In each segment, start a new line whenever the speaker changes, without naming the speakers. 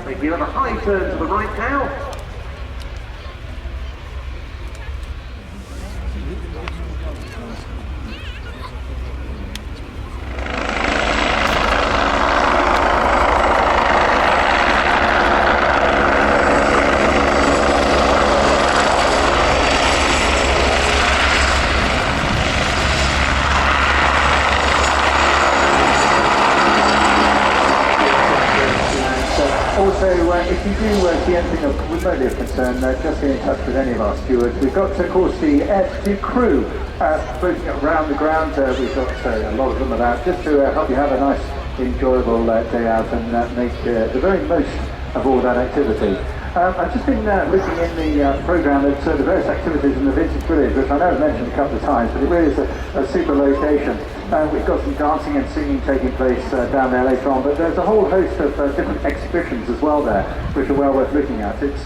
Maybe on a high turn to the right now.
If you do see anything of remotely of concern, just get in touch with any of our stewards. We've got, of course, the RAF crew floating around the ground. We've got a lot of them about just to help you have a nice, enjoyable day out and make the very most of all that activity. I've just been looking in the programme at the various activities in the Vintage Village, which I know I've mentioned a couple of times, but it really is a super location. We've got some dancing and singing taking place down there later on, but there's a whole host of different exhibitions as well there, which are well worth looking at. It's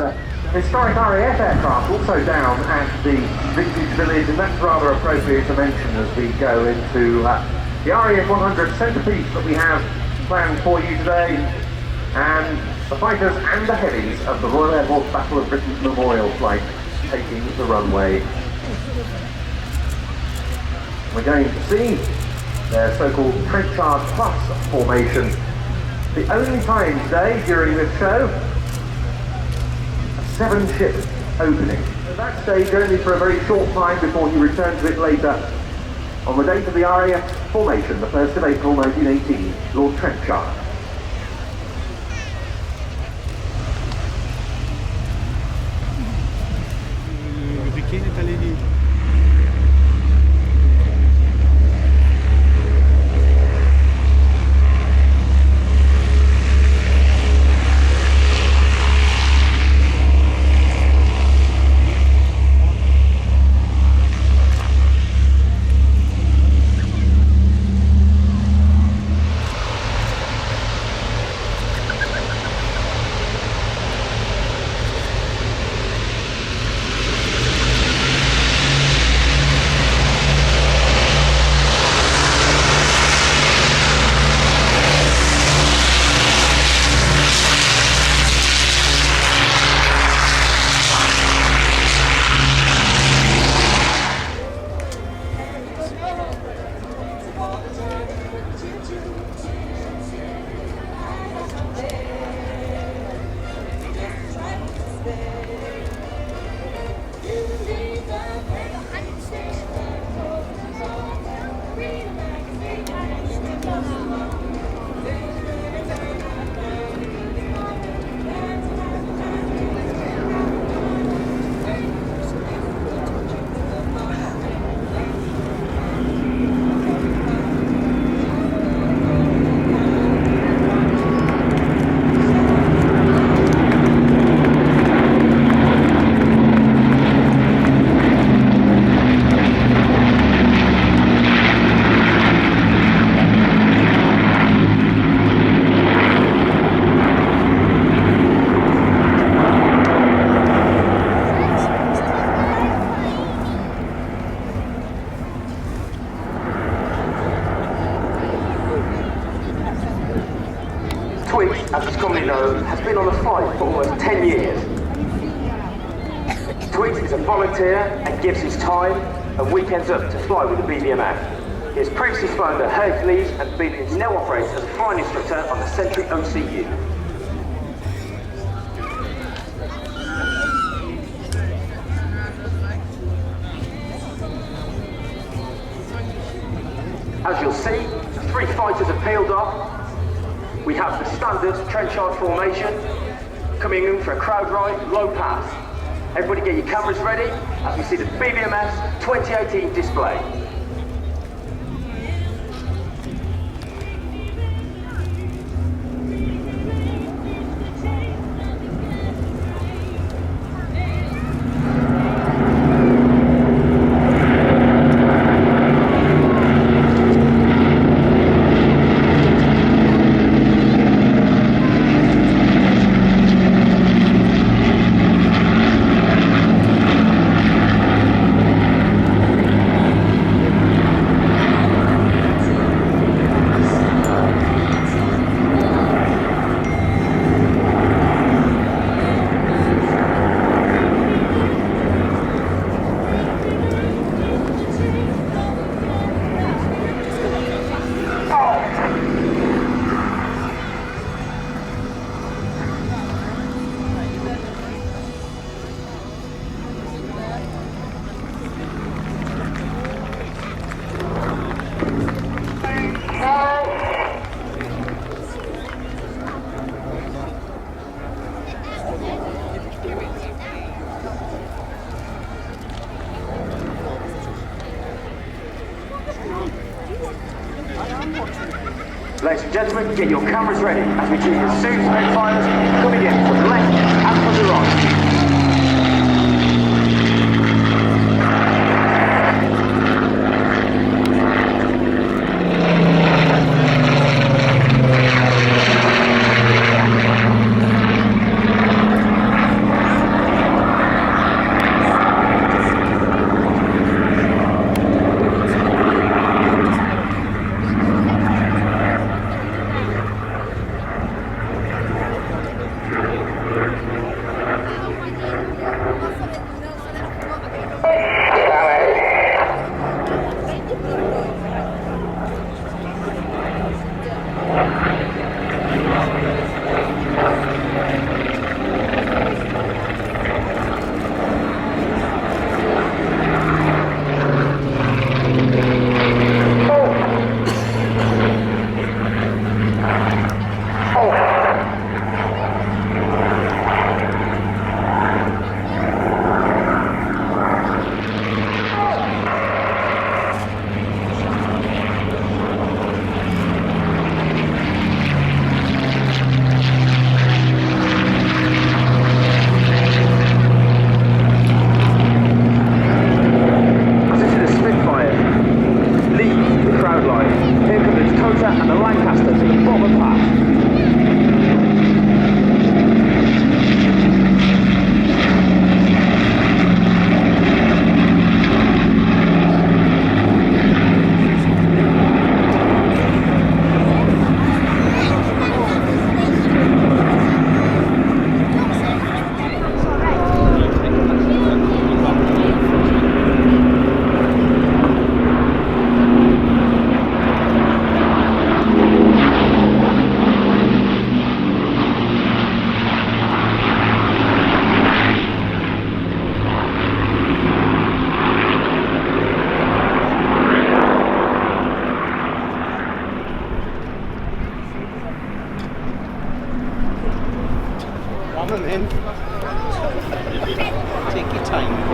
historic RAF aircraft also down at the Vintage Village, and that's rather appropriate to mention as we go into the RAF 100 centrepiece that we have planned for you today, and the fighters and the heavies of the Royal Air Force Battle of Britain Memorial Flight taking the runway. We're going to see their so-called Trenchard Plus formation. The only time today during this show, a 7-ship opening. At that stage only for a very short time before he returned to it later. On the date of the RAF formation, the 1st of April 1918, Lord Trenchard.
Twigs, as it's commonly known, has been on the flight for almost 10 years. Twigs is a volunteer and gives his time and weekends up to fly with the BBMF. He has previously flown the Hercules and now operates as a flying instructor on the Sentry OCU. As you'll see, 3 fighters have peeled off. We have the standard trenchard formation, coming in for a crowd ride, low pass. Everybody get your cameras ready as we see the BBMS 2018 display. Ladies and gentlemen, get your cameras ready as we see the Suits Spitfires coming in from the left and from the right.
Take your time.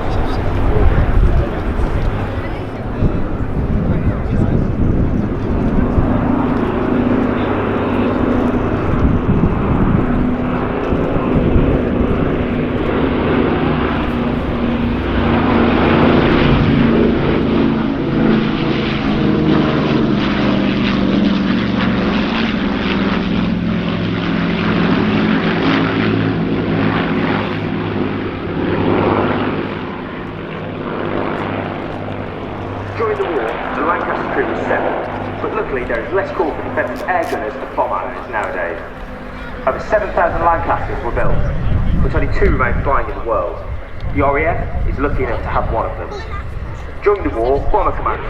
During the war, the Lancaster crew was 7, but luckily there is less call for defensive air gunners and bomb animals nowadays. Over 7,000 Lancasters were built, but only 2 remain flying in the world. The RAF is lucky enough to have one of them. During the war, Bomber Command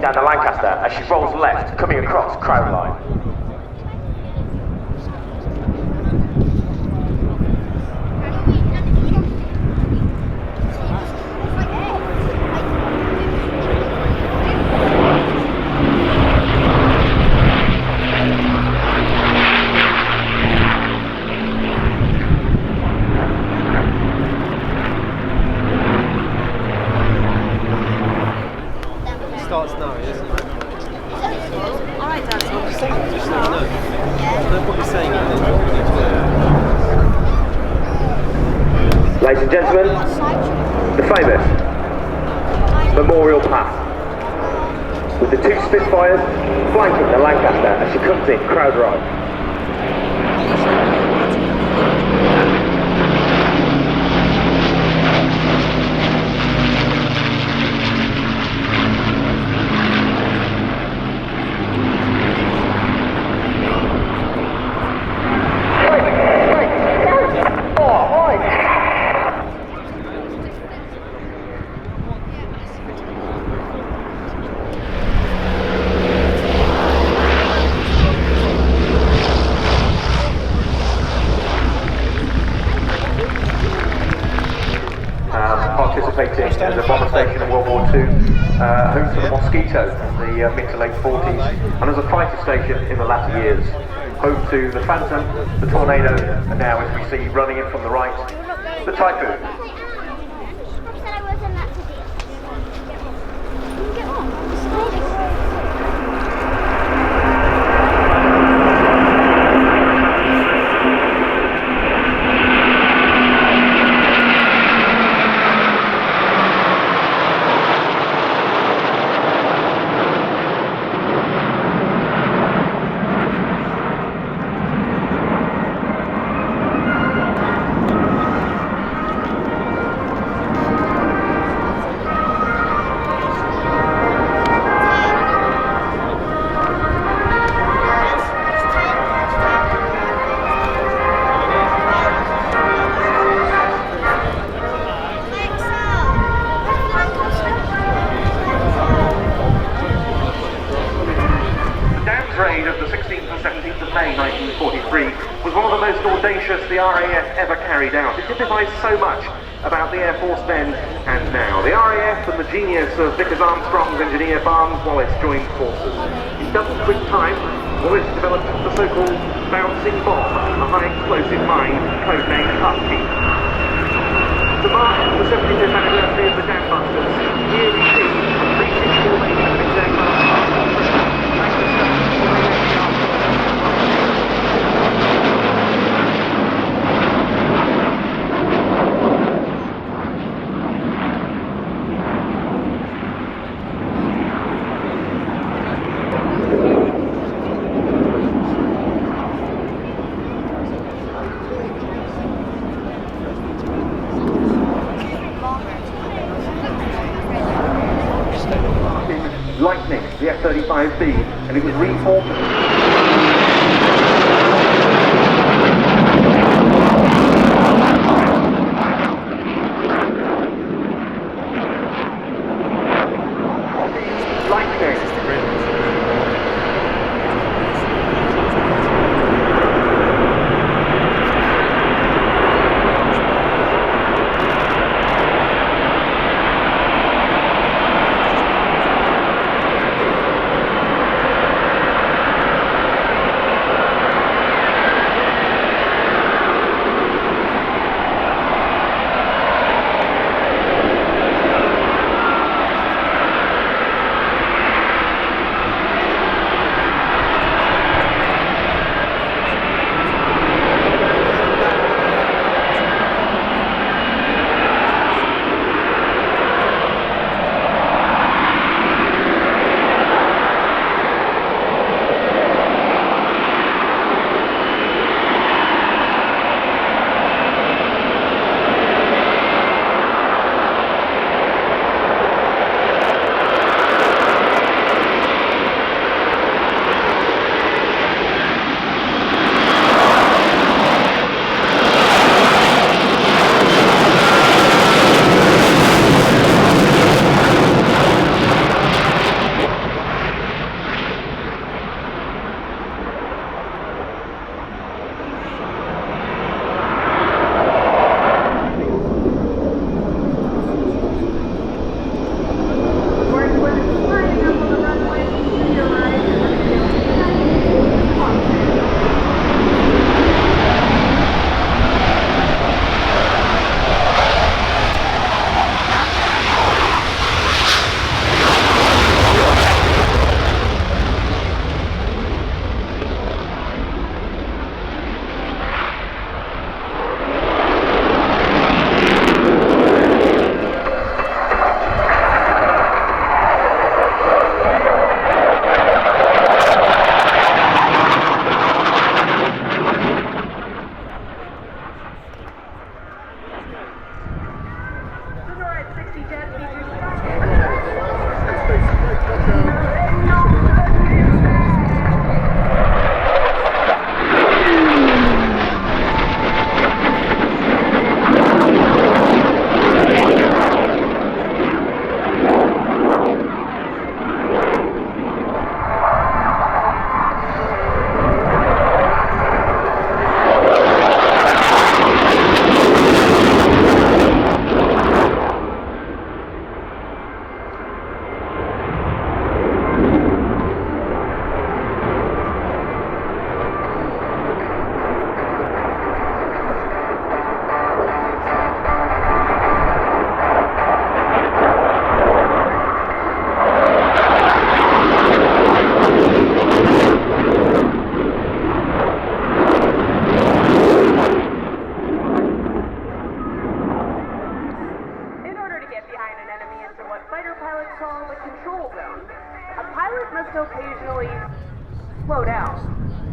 down the Lancaster as she rolls left, coming across crowd line.
Starts now, isn't it? Alright, Dad. I'm just saying, just so you know. Know what you're saying.
Ladies and gentlemen, the famous Memorial Path, with the 2 Spitfires flanking the Lancaster as she comes in crowd right. Participating as a bomber station in World War II, home to the Mosquito in the mid to late 40s, and as a fighter station in the latter years. Home to the Phantom, the Tornado, and now, as we see running in from the right, the Typhoon. Was one of the most audacious the RAF ever carried out. It typifies so much about the Air Force then and now. The RAF and the genius of Vickers Armstrong's engineer Barnes Wallace joined forces. In double quick time, Wallace developed the so-called bouncing bomb, a high-explosive mine codenamed Husky. To mark the 75th anniversary of the Dam Busters, here we see a basic formation of example. Lightning, the F-35B, and it was reformed.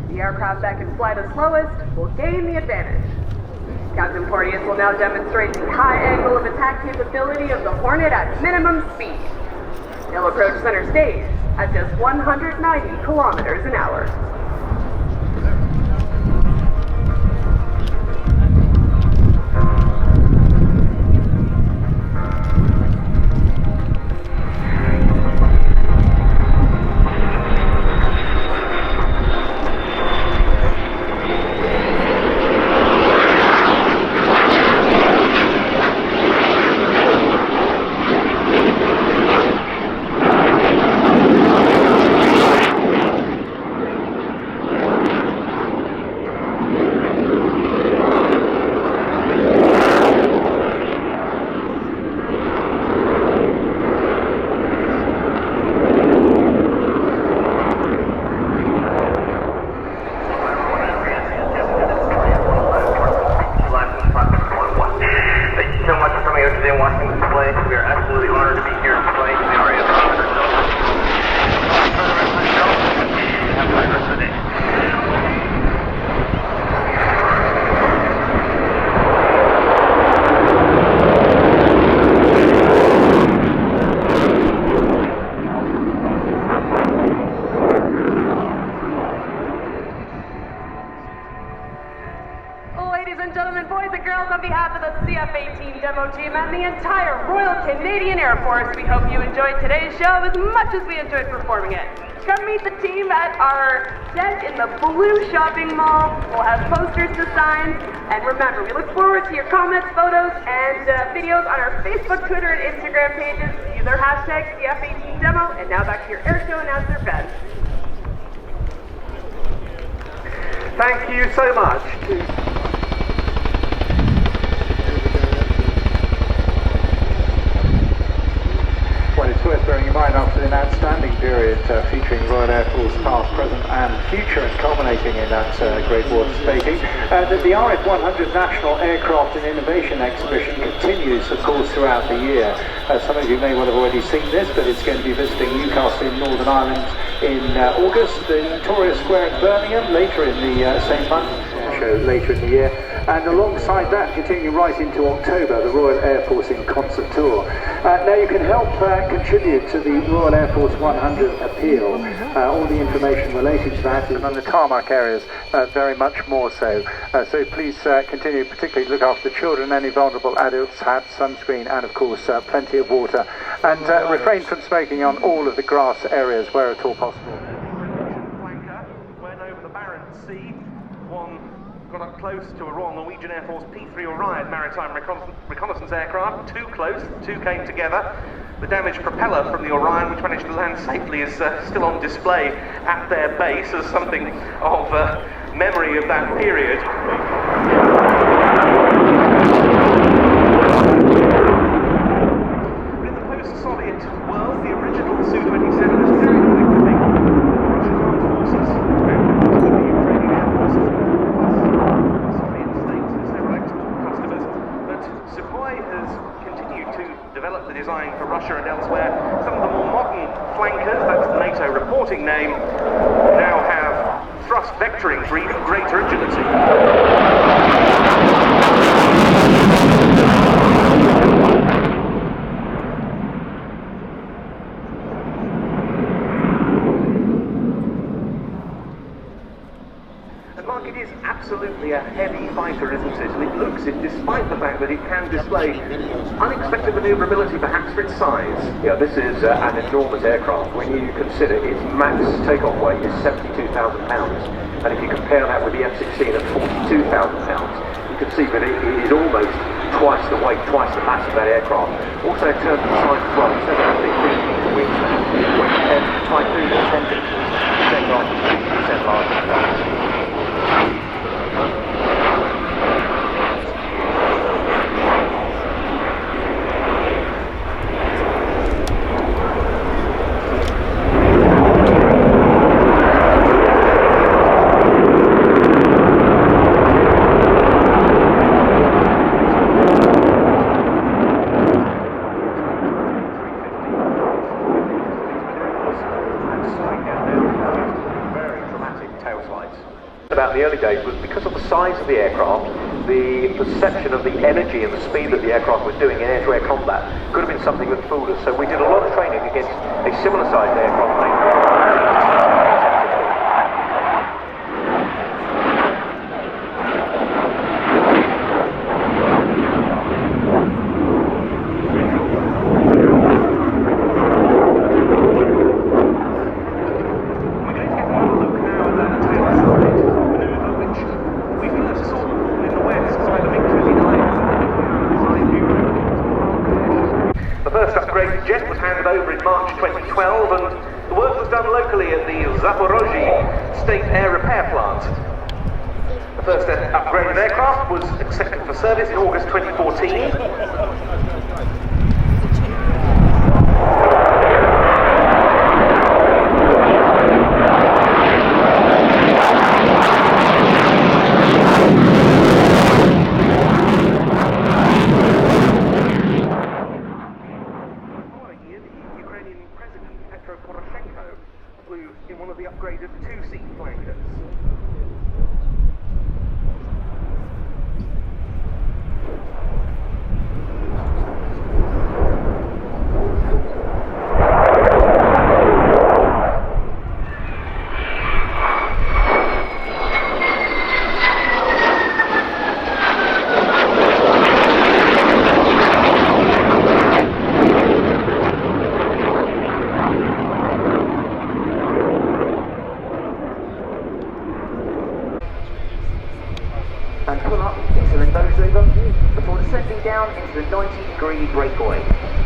The aircraft that can fly the slowest will gain the advantage. Captain Porteous will now demonstrate the high angle of attack capability of the Hornet at minimum speed. He'll approach center stage at just 190 kilometers an hour.
We are absolutely honored to be here to play in the RAF Fairford. Have a great rest of the day.
Ladies and gentlemen, boys and girls, on behalf of the CF-18 demo team and the entire Royal Canadian Air Force, we hope you enjoyed today's show as much as we enjoyed performing it. Come meet the team at our tent in the Blue Shopping Mall. We'll have posters to sign. And remember, we look forward to your comments, photos, and videos on our Facebook, Twitter, and Instagram pages. Use our hashtag CF-18 demo. And now back to your air show announcer, Ben.
Thank you so much.
Well, it's worth bearing in mind after an outstanding period featuring Royal Air Force past, present and future and culminating in that Great War Staking, that the RAF 100 National Aircraft and Innovation Exhibition continues, of course, throughout the year. Some of you may well have already seen this, but it's going to be visiting Newcastle in Northern Ireland in August, the Victoria Square in Birmingham later in the same month, show later in the year, and alongside that, continuing right into October, the Royal Air Force in Concert Tour. Now you can help contribute to the Royal Air Force 100 appeal. All the information relating to that is on the tarmac areas, very much more so. So please continue, particularly look after the children, any vulnerable adults, hats, sunscreen, and of course plenty of water. And refrain from smoking on all of the grass areas where at all possible.
Flanker went over the Barents Sea. One got up close to a Royal Norwegian Air Force P3 Orion maritime reconnaissance aircraft. Too close, the two came together. The damaged propeller from the Orion, which managed to land safely, is still on display at their base as something of memory of that period. But in the post-Soviet world, the original Su-27 was carried on equipping Russian armed forces and the Ukrainian air forces, plus Soviet states and several export customers. But Sukhoi has continued to develop the design for Russia and elsewhere. Some of the more modern flankers, that's the NATO reporting name, now have thrust vectoring for even greater agility. It is absolutely a heavy fighter, isn't it? And it looks it, despite the fact that it can display unexpected manoeuvrability perhaps for its size. Yeah, this is an enormous aircraft. When you consider its max takeoff weight is 72,000 pounds, and if you compare that with the F-16 at 42,000 pounds, you can see that it is almost twice the weight, twice the mass of that aircraft. Also in terms of size as well, it's about 15 metre wingspan. When compared to the Typhoon at 10 metres, this aircraft is 50% larger than that. flights. About the early days was because of the size of the aircraft, the perception of the energy and the speed that the aircraft was doing in air-to-air combat could have been something that fooled us. So we did a lot of training against a similar sized aircraft. The first upgraded jet was handed over in March 2012 and the work was done locally at the Zaporozhye State Air Repair Plant. The first upgraded aircraft was accepted for service in August 2014. Flew in one of the upgraded two-seat flankers.
And pull up into the nose lever before descending down into the 90-degree breakaway.